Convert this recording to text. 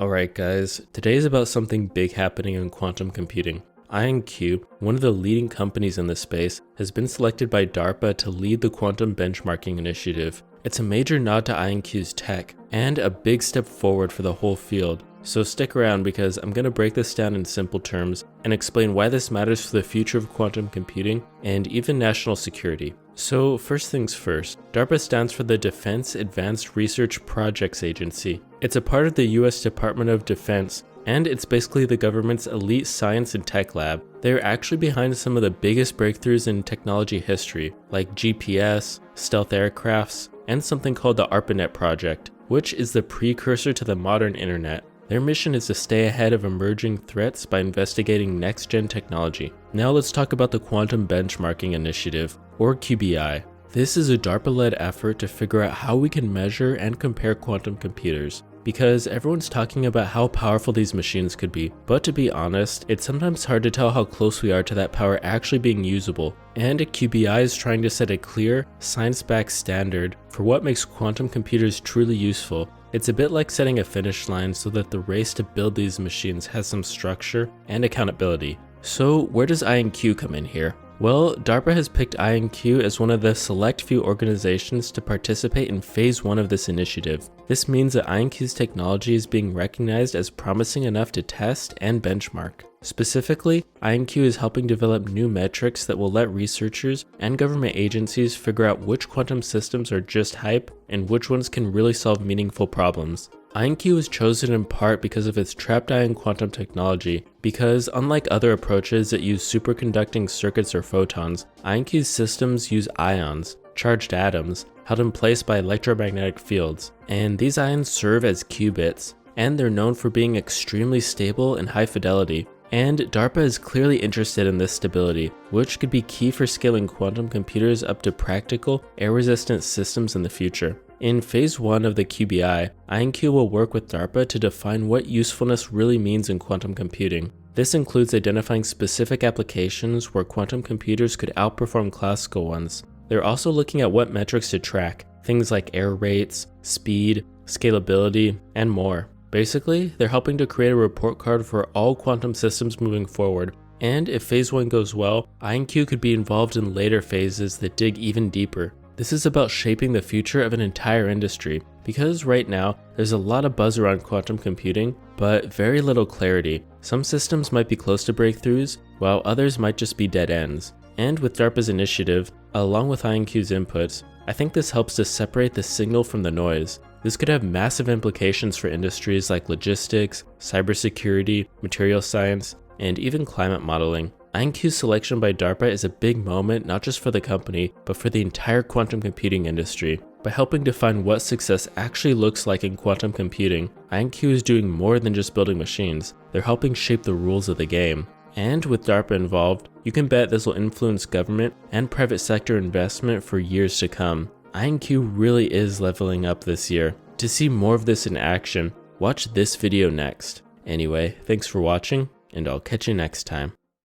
Alright guys, today is about something big happening in quantum computing. IonQ, one of the leading companies in this space, has been selected by DARPA to lead the quantum benchmarking initiative. It's a major nod to IonQ's tech, and a big step forward for the whole field. So stick around because I'm going to break this down in simple terms and explain why this matters for the future of quantum computing and even national security. So first things first, DARPA stands for the Defense Advanced Research Projects Agency. It's a part of the US Department of Defense, and it's basically the government's elite science and tech lab. They're actually behind some of the biggest breakthroughs in technology history, like GPS, stealth aircrafts, and something called the ARPANET project, which is the precursor to the modern internet. Their mission is to stay ahead of emerging threats by investigating next-gen technology. Now let's talk about the Quantum Benchmarking Initiative, or QBI. This is a DARPA-led effort to figure out how we can measure and compare quantum computers, because everyone's talking about how powerful these machines could be, but to be honest, it's sometimes hard to tell how close we are to that power actually being usable, and QBI is trying to set a clear, science-backed standard for what makes quantum computers truly useful. It's a bit like setting a finish line so that the race to build these machines has some structure and accountability. So where does IonQ come in here? Well, DARPA has picked IonQ as one of the select few organizations to participate in phase 1 of this initiative. This means that IonQ's technology is being recognized as promising enough to test and benchmark. Specifically, IonQ is helping develop new metrics that will let researchers and government agencies figure out which quantum systems are just hype and which ones can really solve meaningful problems. IonQ was chosen in part because of its trapped ion quantum technology, because unlike other approaches that use superconducting circuits or photons, IonQ's systems use ions, charged atoms, held in place by electromagnetic fields, and these ions serve as qubits, and they're known for being extremely stable and high fidelity. And DARPA is clearly interested in this stability, which could be key for scaling quantum computers up to practical, air-resistant systems in the future. In phase 1 of the QBI, IonQ will work with DARPA to define what usefulness really means in quantum computing. This includes identifying specific applications where quantum computers could outperform classical ones. They're also looking at what metrics to track, things like error rates, speed, scalability, and more. Basically, they're helping to create a report card for all quantum systems moving forward, and if phase 1 goes well, IonQ could be involved in later phases that dig even deeper. This is about shaping the future of an entire industry, because right now, there's a lot of buzz around quantum computing, but very little clarity. Some systems might be close to breakthroughs, while others might just be dead ends. And with DARPA's initiative, along with IonQ's inputs, I think this helps to separate the signal from the noise. This could have massive implications for industries like logistics, cybersecurity, material science, and even climate modeling. IonQ's selection by DARPA is a big moment not just for the company, but for the entire quantum computing industry. By helping define what success actually looks like in quantum computing, IonQ is doing more than just building machines. They're helping shape the rules of the game. And with DARPA involved, you can bet this will influence government and private sector investment for years to come. IonQ really is leveling up this year. To see more of this in action, watch this video next. Anyway, thanks for watching, and I'll catch you next time.